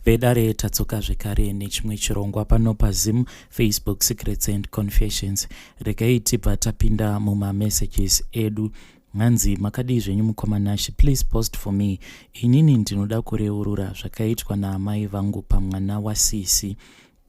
vedare tatsoka zvekare nechimwe chirongwa pano paZim, Facebook Secrets and Confessions. Regai tibva tapinda mumamessages edu. Hanzi makadii zvenyu mukomanashi, please post for me. Inini ndinoda kureurura zvakaitwa naamai vangu pamwana wasisi.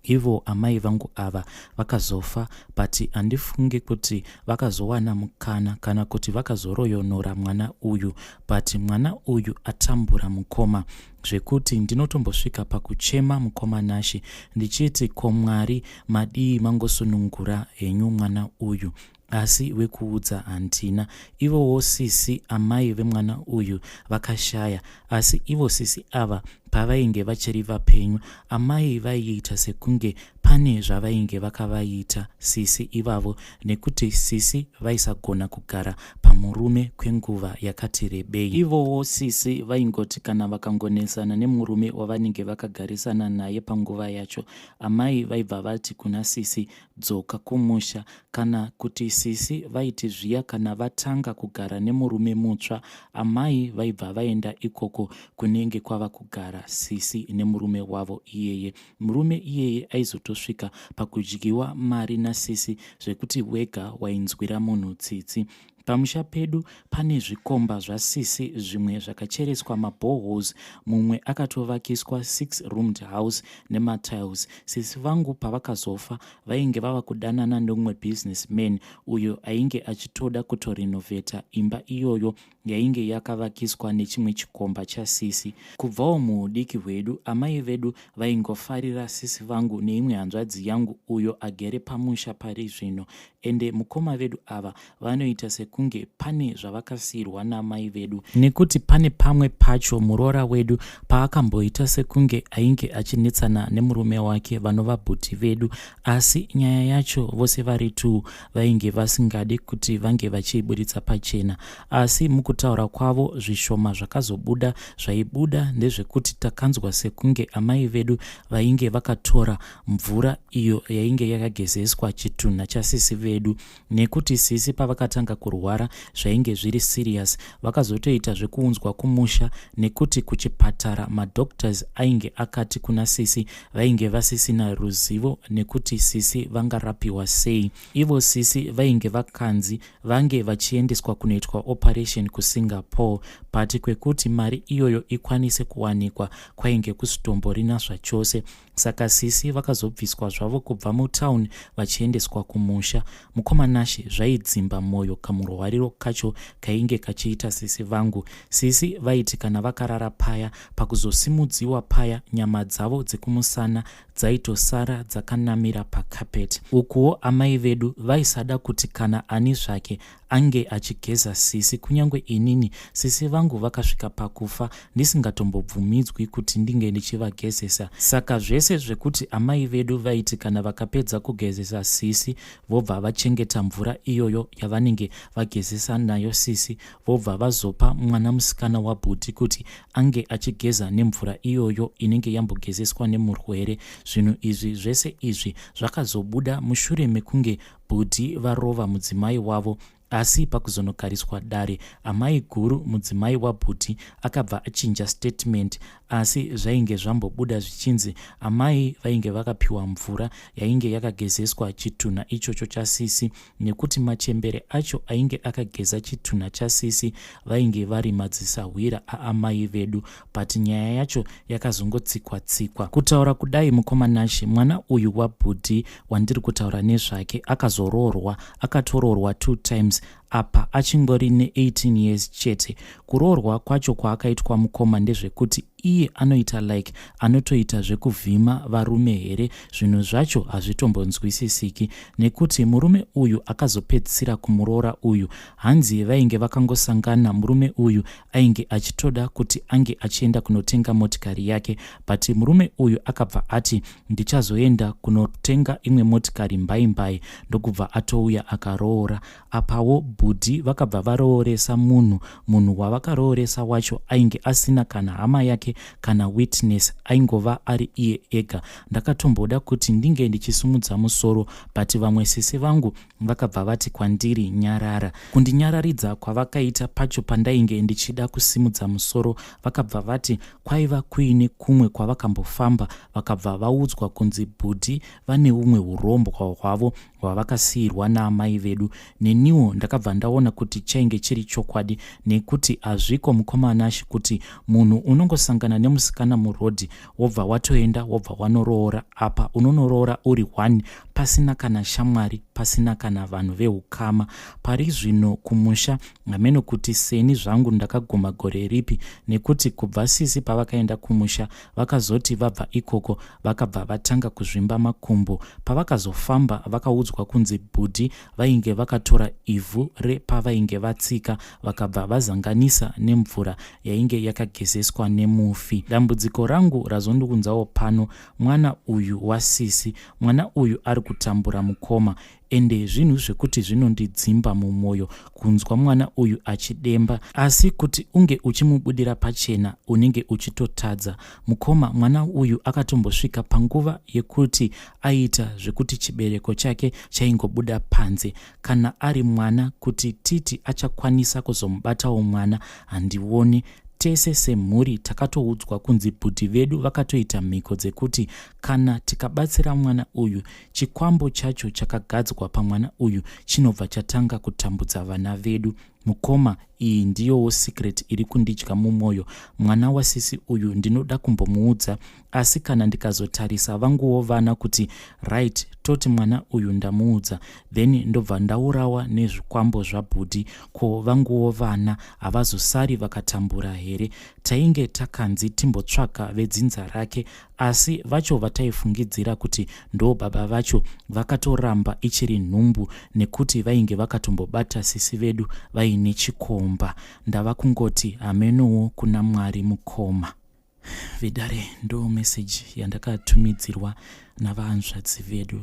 Ivo amai vangu ava vakazofa, but handifungi kuti vakazowana mukana kana kuti vakazoroyonora mwana uyu, but mwana uyu atambura mukoma zvekuti ndinotombosvika pakuchema mukomanashi ndichiti ko Mwari madii mangosunungura henyu mwana uyu, asi wekuudza handina. Ivowo sisi amai vemwana uyu vakashaya, asi ivo sisi ava pavainge vachiri vapenyu, amai vaiita sekunge pane zvavainge vakavaita sisi ivavo, nekuti sisi vaisagona kugara pamurume kwenguva yakati rebei. Ivowo sisi vaingoti kana vakangonesana nemurume wavanenge vakagarisana naye panguva yacho, amai vaibva vati kuna sisi dzoka kumusha, kana kuti sisi vaiti zviya kana vatanga kugara nemurume mutsva, amai vaibva vaenda ikoko kunenge kwava kugara sisi nemurume wavo iyeye. Murume iyeye aizotosvika pakudyiwa mari nasisi zvekuti wega wainzwira munhu tsitsi. Pamusha pedu pane zvikomba zvasisi zvimwe zvakachereswa maboreholes, mumwe akatovakiswa 6-roomed house nematiles. Sisi vangu pavakazofa vainge vava kudanana nomumwe businessman uyo ainge achitoda kutorinovheta imba iyoyo yainge yakavakiswa nechimwe chikomba chasisi. Kubvawo muudiki hwedu amai vedu vaingofarira sisi vangu neimwe hanzvadzi yangu uyo agere pamusha pari zvino, ende mukoma vedu ava vanoita sekunge pane zvavakasiyirwa namai vedu, nekuti pane pamwe pacho muroora wedu paakamboita sekunge ainge achinetsana nemurume wake vanova bhuti vedu, asi nyaya yacho vose vari tu vainge vasingadi kuti vange vachiibuditsa pachena. Asi mukutaura kwavo zvishoma zvakazobuda zvaibuda ndezvekuti takanzwa sekunge amai vedu vainge vakatora mvura iyo yainge yakagezeswa chitunha chasisi vedu, nekuti sisi pavakatanga kurwara zvainge zviri serious vakazotoita zvekuunzwa kumusha, nekuti kuchipatara madoctors ainge akati kuna sisi vainge vasisina ruzivo nekuti sisi vangarapiwa sei. Ivo sisi vainge vakanzi vange vachiendeswa kunoitwa operation kuSingapore, but kwekuti mari iyoyo ikwanise kuwanikwa kwainge kusitomborina zvachose, saka sisi vakazobviswa zvavo kubva mutauni vachiendeswa kumusha. Mukomanashi zvaidzimba mwoyo kamurwariro kacho kainge kachiita sisi vangu. Sisi vaiti kana vakarara paya, pakuzosimudziwa paya nyama dzavo dzekumusana dzaitosara dzakanamira pakapeti. Ukuwo amai vedu vaisada kuti kana ani zvake ange achigeza sisi, kunyange inini sisi vangu vakasvika pakufa ndisingatombobvumidzwi kuti ndinge ndichivagezesa. Saka zvese zvekuti amai vedu vaiti kana vakapedza kugezesa sisi vobva vachengeta mvura iyoyo yavanenge vagezesa nayo sisi, vobva vazopa mwana musikana wabhuti kuti ange achigeza nemvura iyoyo inenge yambogezeswa nemurwere. Zvinhu izvi zvese izvi zvakazobuda mushure mekunge bhuti varova mudzimai wavo, asi pakuzonogariswa dare amai guru mudzimai wabhuti akabva achinja statement, asi zvainge zvambobuda zvichinzi amai vainge vakapiwa mvura yainge yakagezeswa chitunha ichocho chasisi, nekuti machembere acho ainge akageza chitunha chasisi vainge vari madzisahwira aamai vedu, but nyaya yacho yakazongotsikwa-tsikwa. Kutaura kudai mukomanashi, mwana uyu wabhuti wandiri kutaura nezvake akazoroorwa, akatororwa 2 times apa achingori ne18 years chete. Kuroorwa kwacho kwaakaitwa mukoma ndezvekuti iye anoita like anotoita zvekuvhima varume here. Zvinhu zvacho hazvitombonzwisisiki, nekuti murume uyu akazopedzisira kumuroora uyu. Hanzi vainge vakangosangana, murume uyu ainge achitoda kuti ange achienda kunotenga motikari yake, but murume uyu akabva ati ndichazoenda kunotenga imwe motikari mbai, ndokubva atouya akaroora. Apawo bhudhi vakabva varooresa munhu wavakarooresa wacho ainge asina kana hama yake kana witness, aingova ari iye ega. Ndakatomboda kuti ndinge ndichisumudza musoro, but vamwe sisi vangu vakabva vati kwandiri nyarara. Kundinyararidza kwavakaita pacho pandainge ndichida kusimudza musoro, vakabva vati kwaiva kuine kumwe kwavakambofamba vakabva vaudzwa kunzi bhudhi vane umwe urombwa hwavo hwavakasiyirwa naamai vedu. Neniwo ndakabva ndaona kuti chainge chiri chokwadi, nekuti hazviko mukomanashi kuti munhu unongosangana nemusikana murodhi wobva watoenda wobva wanoroora. Apa unonoroora uri 1 pasina kana shamwari, pasina kana vanhu veukama. Pari zvino kumusha hameno kuti seni zvangu ndakaguma gore ripi, nekuti kubva sisi pavakaenda kumusha vakazoti vabva ikoko vakabva vatanga kuzvimba makumbo. Pavakazofamba vakaudzwa kunzi bhudhi vainge vakatora ivhu repavainge vatsika vakabva vazanganisa nemvura yainge yakagezeswa nemufi. Dambudziko rangu razondikunzawo pano, mwana uyu wasisi, mwana uyu ari kutambura mukoma, ende zvinhu zvekuti zvinondidzimba mumwoyo kunzwa mwana uyu achidemba, asi kuti unge uchimubudira pachena unenge uchitotadza. Mukoma mwana uyu akatombosvika panguva yekuti aita zvekuti chibereko chake chaingobuda panze. Kana ari mwana kuti titi achakwanisa kuzomubatawo mwana handioni. Tese semhuri takatoudzwa kunzi bhudhi vedu vakatoita mhiko dzekuti kana tikabatsira mwana uyu, chikwambo chacho chakagadzwa pamwana uyu chinobva chatanga kutambudza vana vedu. Mukoma, iyi ndiyowo secret iri kundidya mumwoyo. Mwana wasisi uyu ndinoda kumbomuudza, asi kana ndikazotarisa vanguwo vana kuti right toti mwana uyu ndamuudza, then ndobva ndaurawa nezvikwambo zvabhudhi, ko vanguwo vana havazosari vakatambura here? Tainge takanzi timbotsvaka vedzinza rake, asi vacho vataifungidzira kuti ndo baba vacho vakatoramba ichiri nhumbu, nekuti vainge vakatombobata sisi vedu vaine chikomba. Ndava kungoti amenowo kuna Mwari mukoma. Vidare ndo meseji yandakatumidzirwa navahanzvadzi vedu.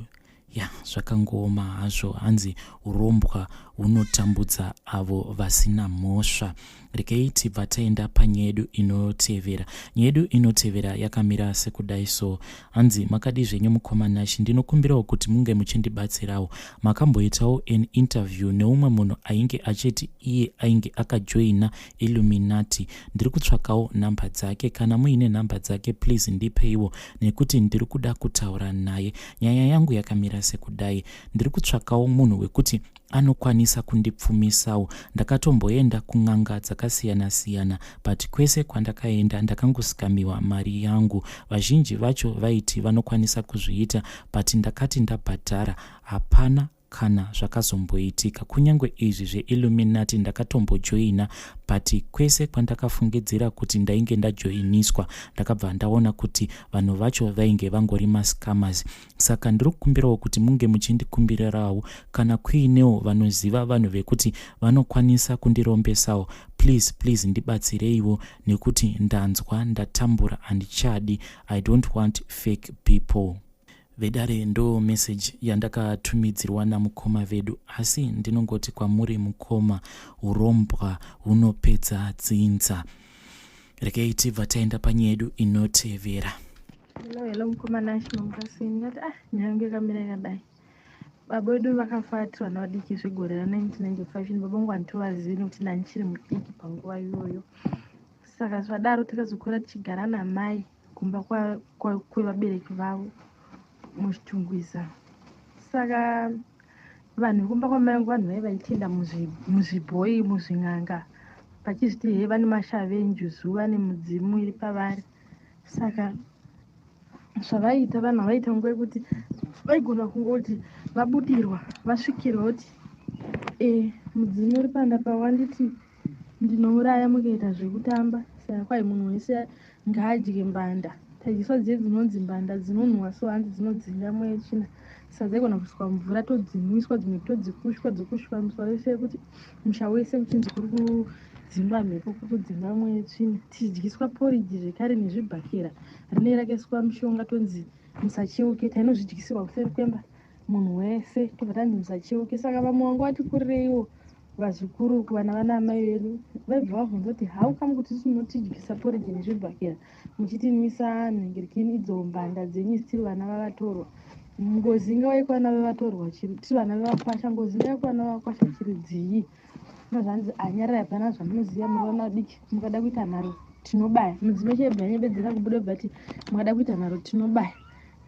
Zvakangoma hazvo, hanzi urombwa hunotambudza avo vasina mhosva. Rekei tibva taenda panyaya yedu inotevera. Nyaya yedu inotevera yakamira sekudai so. Hanzi makadi zvenyu mukomanashi, ndinokumbirawo kuti munge muchindibatsirawo. Makamboitawo an interview neumwe munhu ainge achiti iye ainge akajoina Illuminati. Ndiri kutsvakawo namba dzake, kana muine namba dzake please ndipeiwo, nekuti ndiri kuda kutaura naye. Nyaya yangu yakamira sekudai, ndiri kutsvakawo munhu wekuti anokwanisa kundipfumisawo. Ndakatomboenda kun'anga dzakasiyana-siyana, but kwese kwandakaenda ndakangosikamiwa mari yangu. Vazhinji vacho vaiti vanokwanisa kuzviita, but ndakati ndabhadhara hapana kana zvakazomboitika. Kunyangwe izvi zveIlluminati ndakatombojoina, but kwese kwandakafungidzira kuti ndainge ndajoiniswa ndakabva ndaona kuti vanhu vacho vainge vangori mascammers. Saka ndiri kukumbirawo kuti munge muchindikumbirirawo kana kuinewo vanoziva vanhu vekuti vanokwanisa kundirombesawo. Please ndibatsireiwo, nekuti ndanzwa ndatambura handichadi. I don't want fake people. Vedare ndo message yandakatumidzirwa namukoma vedu, asi ndinongoti kwamuri mukoma, urombwa hunopedza dzinza. Rekei tibva taenda panyaya yedu inotevera. Hello mukomanashi mangasi ngati nyange kamira yakadai. Baba vedu vakafatirwa navadiki zvegore ra1995. Baba vangu handivazivi kuti ndandichiri mudiki panguva iyoyo. Saka zvadaro takazokura tichigara namai kumba kwevabereki vavo muchitungwiza. Saka vanhu vekumba kwamai vangu vanhu vaiva vachienda muzvibhoyi, muzvin'anga, vachizviti he vane mashavenju zuva nemudzimu iri pavari. Saka zvavaiita vanhu vaiita nguva yekuti vaigona kungoti vabudirwa vasvikirwa kuti mudzimu uri panda pawanditi ndinouraya mukaita zvekutamba. Saka kwai munhu wese ngaadye mbanda. Taidyiwa dziye dzinonzi mbanda dzinonhuhwa, so hanzi dzinodzinga mweya tsvina. Saka dzaigona kuiswa mvura todzimiswa, dzimwe todzikushwa miswa yese yekuti musha wese uchinzi kuri kudzimba mhepo, kuri kudzinga mweya tsvina. Tichidyiswa poriji zvekare nezvibhakera rinenge rakaiswa mishonga tonzi musacheuke. Tainozvidyisirwa kuseri kwemba munhu wese tobva tanzi musacheuke. Saka vamwe vangu vati kurireiwo vazvikuru kuvana vana amai vedu vaibva vabvunza kuti how come kuti tinotidyisa porridge nezvibhakera muchitinwisa nhengerekeni idzo mbanda dzenyu tiri vana vavatorwa. Ngozi ngauye kuvana vevatorwa tiri vana vevakwasha, ngozi ngauye kuvana vevakwasha chiri dzii. Zvanzi anyarara hapana zvamunoziva muri vana vadiki, mukada kuita nharo tinobaya. Mudzimai chaibva nyembedzera kubuda bva ati mukada kuita nharo tinobaya.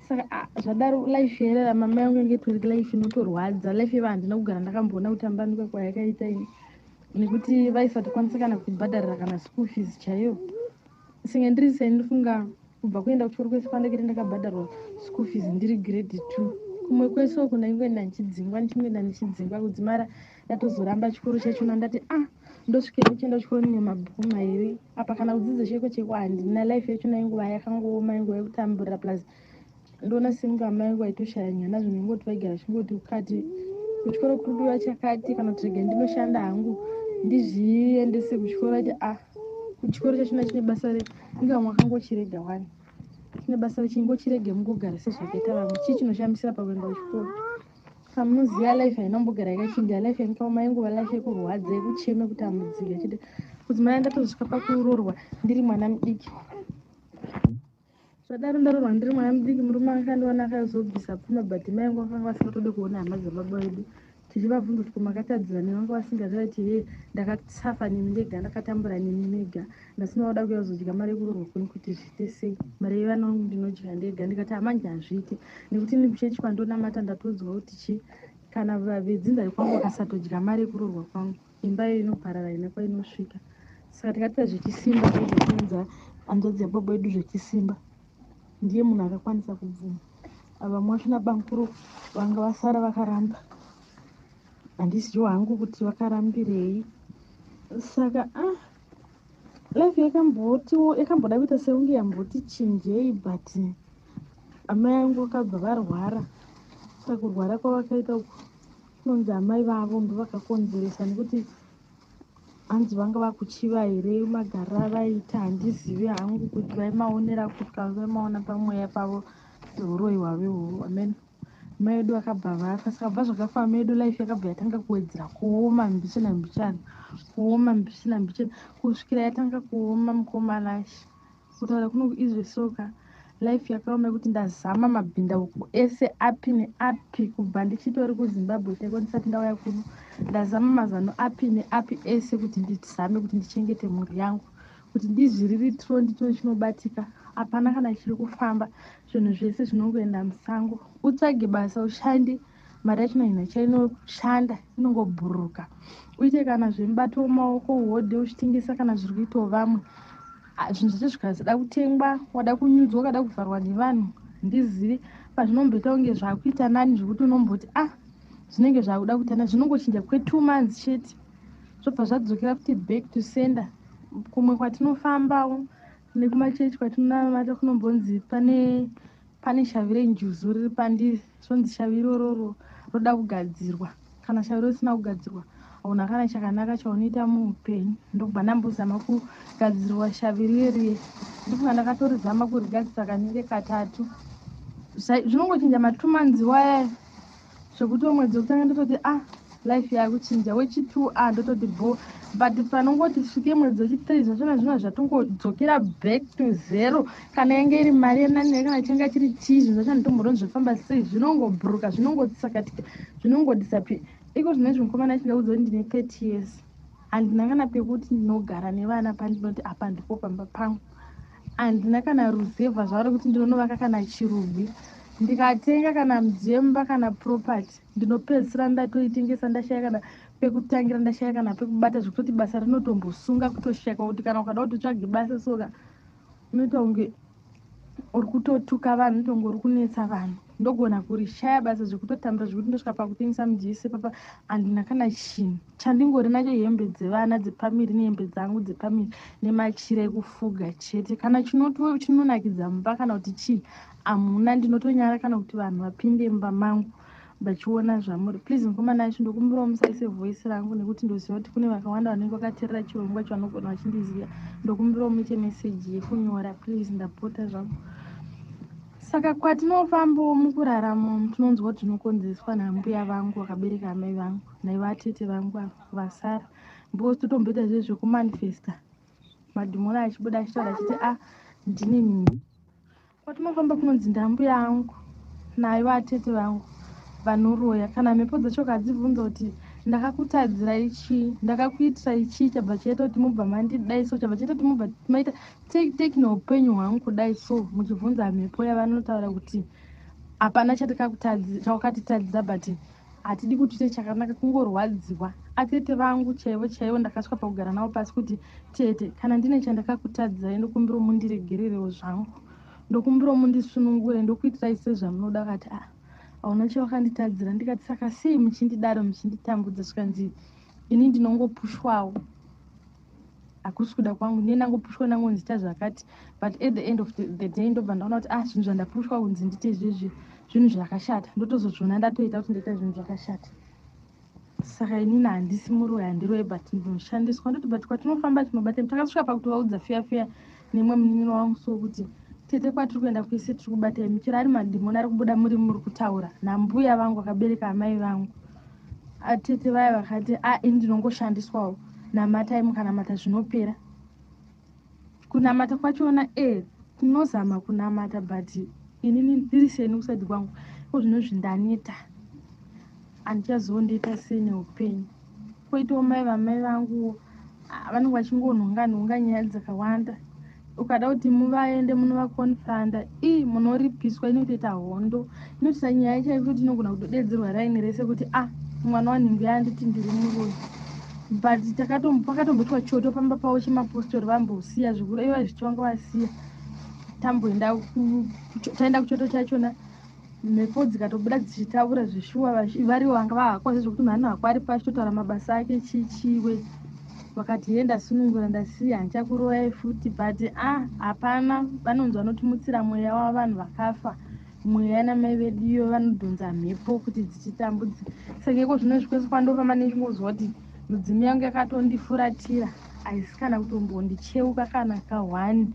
Saka zvadaro life yararama mai angu yange itori life inotorwadza, life yevanhu handina kugara ndakamboona kutambanuka kwayakaita ini, nekuti vaisatokwanisa kana kutibhadharira kana school fees chaiyo. Senge ndiri sendinofunga kubva kuenda kuchikoro kwese kwandakiti ndakabhadharwa school fees ndiri grade 2. Kumwe kwese uku ndaingoenda ndichidzingwa ndichidzingwa kudzimara ndatozoramba chikoro chachona ndati ndosvikeyo ndichienda kuchikoro nine mabhuku mairi apa kana kudzidza cheko cheko handina. Life yachona inguva yakangooma, inguva yekutamburira plus ndoona semunga amai angu aitoshaya nyana zvinhu ingoti vaigara chingoti ukati kuchikoro kurudiwa chakati kana kuti rege ndinoshanda hangu ndizviendese kuchikoro ati kuchikoro chachona chine basa inga mwakangochirega wani chine basa rechingochirege mungogara sezvakaita vamwe chii chinoshamisira pakuenda kuchikoro. Samunoziva life hainombogara yakachinja, life yankaoma inguva life yekurwadza yekucheme kutambudzika chete kuti mai ndatosvika pakuroorwa ndiri mwana mudiki. Zvadaro ndarorwa ndiri mwana mudiki, murume akandiona akazobvisa pfuma but mai angu vakanga vasingatodi kuona hama dzababa vedu. Tichivabvunza kuti kumakatadzira nemi vanga vasingaziva kuti ndakasafa nemi ndega, ndakatambura nemi nega, ndasina kuda kuuya kuzodya mari yekuroorwa kuni kuti zviite sei, mari yevana vangu ndinodya ndega. Ndikati hamanje hazviiti nekuti ndichechi kwandonamata ndatodzwa kuti chi kana vedzinza kwangu vakasatodya mari yekuroorwa kwangu imba iyo inoparara ina kwainosvika. Saka tikatita zvechisimba zvokuunza hanzvadzi yababa vedu zvechisimba ndiye munhu akakwanisa kubvuma. Vamwe vacho nabankuru vanga vasara vakaramba, handiziwo hangu kuti vakarambirei. Saka life yakamboda kuita seunge yamboti chinjei but amai angu vakabva varwara. Saka kurwara kwavakaita uku kunonzi amai vavo ndo vakakonzeresa, nekuti hanzi vanga vakuchiva here magariro avaita handizivi hangu kuti vaimaonera kutya vaimaona pamweya pavo seuroyiwa veho. Amen. Mai edu vakabva vafa, saka bva zvakafa mai edu life yakabva yatanga kuwedzera kuoma mbichana mbichana, kuoma mbichana mbichana kusvikira yatanga kuoma mukomanashi. Kutaura kuno kuizvesoka life yakaoma yekuti ndazama mabhindauko ese api neapi kubva ndichitori kuZimbabwe teko ndisati ndauya kuno. Ndazama mazano api neapi ese kuti ndizame kuti ndichengete mhuri yangu, kuti ndizviriritiro ndito chinobatika. Hapana kana chiri kufamba, zvinhu zvese zvinongoenda musango. Utsvage basa ushande, mari yachona ina chainoshanda inongobhuruka. Uite kana zvemubato wemaoko uhodhe uchitengesa kana zviri kuitawo vamwe. Zvinhu zvese zvikazada kutengwa, wada kunyudzwa, wakada kuvharwa nevanhu, ndizivi pazvinomboita kunge zvakuita nani zvokuti unomboti zvinenge zvakuda kuita nani, zvinongochinja kwe 2 months chete zvobva zvadzokera futi back to sender. Kumwe kwatinofambawo nekumachechi kwatinonamata kunombonzi pane shavi renjuzu riri pandiri, zvonzi shavi irororo roda kugadzirwa. Kana shavi risina kugadzirwa hauna kana chakanaka chaunoita muupenyu. Ndobva ndambozama kugadzirwa shavi ririye, ndofunga ndakatorizama kurigadzira kanenge katatu. Zvinongochinja ma 2 months waya zvokuti mwedzi wekutanga ndototi life yakuchinja, wechi2 ndototi bo, but panongoti svike mwedzi wechi3 zvachona zvino zvatongodzokera back to zero. Kana yange iri mari yenani kana changa chiri chii, zvinhu zvacho nditomboona zvofamba sei, zvinongobhuruka, zvinongotsakatika, zvinongodisappear. Iko zvinezvi mukomana achindaudza kuti ndine 30 years handina kana pekuti ndinogara nevana pandinoti apa ndipo pamba pangu. Handina kana ruzevha zvaro kuti ndinonovaka kana chirubhi. Ndikatenga kana mudzemba kana property ndinopedzisira ndatoitengesa ndashaya kana pekutangira, ndashaya kana pekubata, zvekutoti basa rinotombosunga kutosheka kuti kana ukada kuti utsvage basa soka unoita kunge uri kutotuka vanhu, unoita uri kunetsa vanhu. Ndogona kurishaya basa zvekutotambira zvekuti ndosvika pakutengesa mujisi papa handina kana chinhu. Chandingori nacho hembe dzevana dzepamiri nehembe dzangu dzepamiri nemachira ekufuga chete. Kana chinonakidza mumba kana kuti chii hamuna. Ndinotonyara kana kuti vanhu vapinde mumba mangu vachiona zvamuri. Please mukomana wacho ndokumbirawo musaise voice rangu nekuti ndoziva kuti kune vakawanda vanenge vakateerera chirongwa chavanogona vachindiziva. Ndokumbirawo muite meseji yekunyora please, ndapota zvangu. Saka kwatinofambawo mukurarama tinonzwa kuti tinokonzeswa nambuya vangu vakabereka amai vangu naivatete vangu vasara. Because totomboita zviro zvekumanifesta. Madhimoni achibuda achitaura achiti ndine mimba. Kwatinofamba kunonzi ndambuya angu naivatete vangu vanoroya. Kana mhepo dzacho kadzibvunza kuti ndakakutadzira ichi, ndakakuitira ichi, chabva chaita kuti mubva mandidai so, chabva chaita kuti mubva maita take neupenyu hwangu kudai so. Muchibvunza mhepo yavanotaura kuti hapana chatakakutadzira but hatidi kuti chakanaka kungorwadziwa. Atete vangu chaivo ndakasvika pakugara navo pasi kuti tete, kana ndine chandakakutadzira ndokumbira mundiregererewo zvangu, ndokumbira mundisunungure, ndokuitirai sezvamunoda. Kati hauna chawakanditadzira. Ndikati saka sei muchindidaro muchinditambudza? Svikanzi ini ndinongopushwawo, hakusi kuda kwangu, ndiye ndangopushwa ndangonzita zvakati, but at the end of the day ndobva ndaona kuti zvinhu zvandapushwa kunzi ndite izvezvi zvinhu zvakashata, ndotozozviona ndatoita kuti ndoita zvinhu zvakashata. Saka inini handisi muroyi, handiroyi, but ndinoshandiswa. Ndoti but kwatinofamba tinobata, takasvika pakutovaudza fiya nemwe munin'ino wangu so kuti tete kwatiri kuenda kwese tiri kubatai, michero ari madhimoni ari kubuda muri kutaura nambuya vangu vakabereka amai vangu. Atete vaya vakati ini ndinongoshandiswawo, namatai, mukanamata zvinopera. Kunamata kwachona tinozama kunamata, but inini ndiri seni kusati kwangu kozvinozvi ndaneta, handichazondiita sei neupenyu. Koitawo mai vamai vangu vanenge vachingonhonga nyaya dzakawanda. Ukada kuti muvaende munovakonfranda, munoripiswa, inotoita hondo, inotoita nyaya chaiyo kuti inogona kutodedzerwa raini rese kuti mwana wanhingu yanditi ndiri muroyi. But pakatomboitwa choto pamba pavo chemapostori vambosiya zvikuru, iva zvichivanga vasiya. Taenda kuchoto chachona, mhepo dzikatobuda dzichitaura zvishuwa, varivo vanga vahakwa zvekuti mhani hako ari pashi totaura mabasa ake chichiwe. Vakati ndasunungura ndasiya, handichakuroyai futi, but hapana, vanonzi vanotimutsira mweya wavanhu vakafa. Mweya namai vedu iyo vanodhonza mhepo kuti dzichitambudze. Saka iko zvinozvi kwese kwandofamba nechingozwa kuti mudzimi yangu yakatondifuratira, haisi kana kutombondicheuka kana kahwani.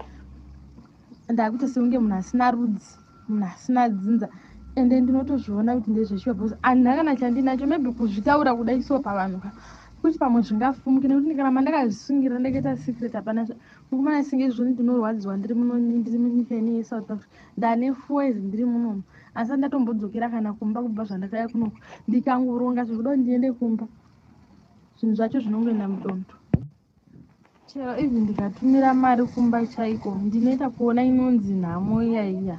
Ndakuita sekunge munhu asina rudzi, munhu asina dzinza. Ende ndinotozviona kuti ndezveshuwa because handina kana chandinacho, maybe kuzvitaura kudai so pavanhu kuti pamwe zvingafumuke, nekuti kana mandakazvisungirira ndakaita secret hapana. Mukomana singe izvoni ndinorwadziwa ndiri munyika ine yeSouth Africa, ndane fuwezi ndiri munomu, asi ndatombodzokera kana kumba kubva zvandakauya kunoku. Ndikangoronga zvekuda kuti ndiende kumba, zvinhu zvacho zvinongoenda mudondo. Chero even ndikatumira mari kumba chaiko, ndinoita kuona inonzi nhamo iyaiya.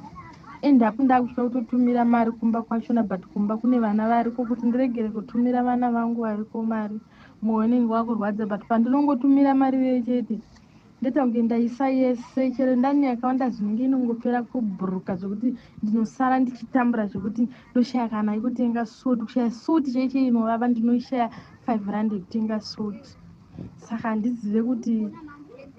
Endapo ndakutya kutotumira mari kumba kwachona, but kumba kune vana variko, kuti ndiregere kutumira vana vangu variko mari, mwoyo unenge wakurwadza. But pandinongotumira mari veye chete, ndoita kunge ndaisa yese, chero ndani yakawanda zvinenge inongopera kubhuruka zvekuti ndinosara ndichitambura zvekuti ndoshaya kana yekutenga suti. Kushaya suti chaiche inovava, ndinoshaya 5 rand yekutenga suti. Saka handizive kuti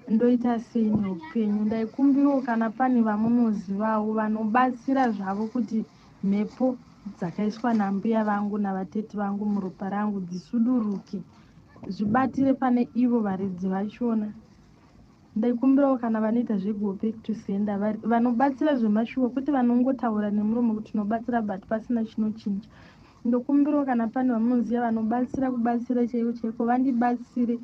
ndoita sei neupenyu. Ndaikumbirawo kana pane vamunozivawo vanobatsira zvavo kuti mhepo dzakaiswa nambuya vangu navatete vangu muropa rangu dzisuduruke, zvibatire pane ivo varedzi vachona. Ndaikumbirawo kana vanoita zvego back to sender, vanobatsira zvemashuwa, kuti vanongotaura nemuromo kuti tinobatsira but pasina chinochinja. Ndokumbirawo kana pane vamunoziva vanobatsira kubatsira chaiko vandibatsire,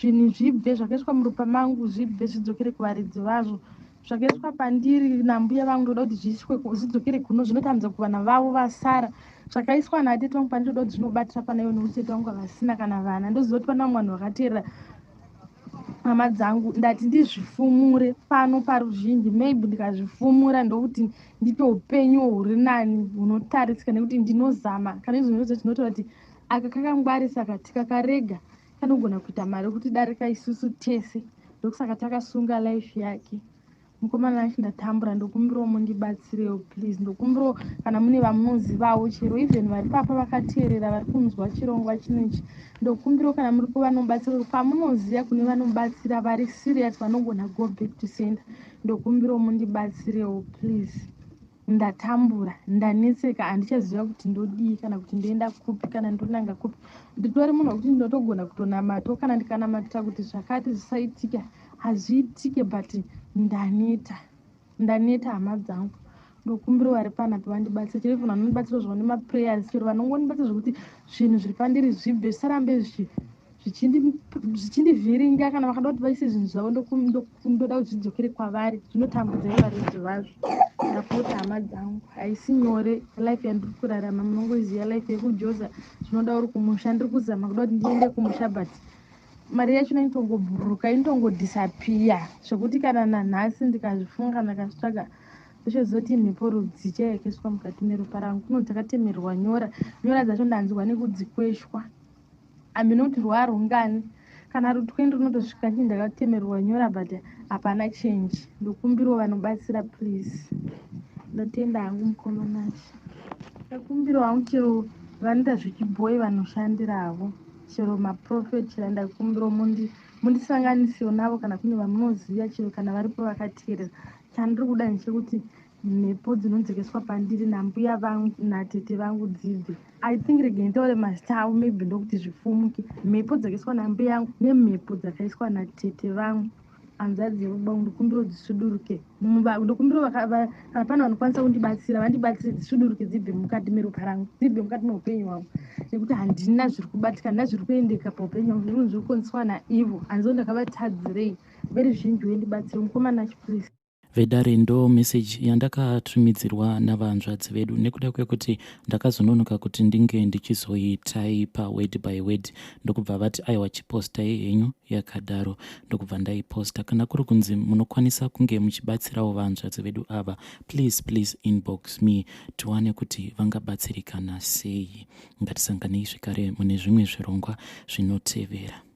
zvinhu zvibve zvakaiswa muropa mangu, zvibve zvidzokere kuvaredzi vazvo. Zvakaiswa pandiri nambuya vangu ndoda kuti zvidzokere kuno, zvinotambudza kuvana vavo vasara. Zvakaiswa naatete vangu pandiri ndoda kuti zvinobatira pana ivo nekuti tete vangu havasina kana vana. Ndoziva kuti pana vanhu vakateerera hama dzangu, ndati ndizvifumure pano paruzhinji. Maybe ndikazvifumura ndokuti ndipe upenyu huri nani hunotarisika, nekuti ndinozama. Kana izvozvo tinotaura kuti akakangwarisa kati kakarega kanogona kuita mari kuti darika isusu tese. Ndokusaka takasunga life yake. Mukomana wacho ndatambura, ndokumbirawo mundibatsirewo please. Ndokumbirawo kana mune vamunozivawo, chero even vari papa vakateerera vari kunzwa chirongwa chinechi, ndokumbirawo kana muri vanobatsira, pamunoziva kune vanobatsira vari serious vanogona go back to sender, ndokumbirawo mundibatsirewo please. Ndatambura, ndanetseka, handichaziva kuti ndodii kana kuti ndoenda kupi kana ndonanga kupi. Nditori munhu wekuti ndinotogona kutonamatawo kana ndikanamatira kuti zvakati zvisaitika hazviitike, but ndaneta hama dzangu. ndokumbira vari panapi vandibatsira chero ivo vanondibatsira zvone maprayers chero vanongonibatsira zvokuti zvinhu zviri pandiri zvibve zvisarambe zvichindivhiringa kana vakada kuti vaise zvinhu zvavo ndoda kuti zvidzokere kwavari zvinotambudza ivaredzi vazvo. Ndapota hama dzangu haisi nyore life yandiri kurarama munongoziva life yekujoza zvinoda uri kumusha ndiri kuzama kuda kuti ndiende kumusha but mari yacho inotongobhuruka inotongodhisapiya zvokuti kana nanhasi ndikazvifunga ndakazvitsvaga zvichizoti mhepo rudzicha yakaiswa mukati meropa rangu kuno dzakatemerwa nyora dzacho ndanzwa nekudzikweshwa hamina kuti rwarungani kana rutwendi runotosvika chii ndakatemerwa nyora but hapana change. Ndokumbirawo vanobatsira please. Ndatenda hangu mukomanashi. Ndakumbirawo hangu chero vanoita zvechibhoyi vanoshandiravo chero maprofeti chero ndakumbirawo mundisanganisewo navo kana kune vamunoziva chero kana varipo vakateerera. Chandiri kuda ndechekuti mhepo dzinonzekeswa pandiri nambuya vangu natete vangu dzibve. I think rege nditaure mazita avo maybe ndokuti zvifumuke. Mhepo dzakaiswa nambuya vangu nemhepo dzakaiswa natete vangu hanzvadzi yerubangu ndokumbirawo dzisuduruke. Ndokumbirawo kana pane vanokwanisa kundibatsira vandibatsire dzisuduruke dzibve mukati meropa rangu dzibve mukati meupenyu hwangu nekuti handina zviri kubatika handina zviri kuendeka paupenyu hwangu zvinhu zviri kuonzeswa naivo handizo ndakavatadzirei veruzhinji wendibatsire mukomanachi please. Vedare ndo meseji yandakatumidzirwa navanzvadzi vedu nekuda kwekuti ndakazononoka kuti ndinge ndichizoitaipa word by word ndokubva vati aiwa chipostai henyu yakadaro ndokubva ndaiposta. Kana kuri kunzi munokwanisa kunge muchibatsirawo vanzvadzi vedu ava please inbox me tiwane kuti vangabatsirikana sei. Ngatisanganei zvekare mune zvimwe zvirongwa zvinotevera.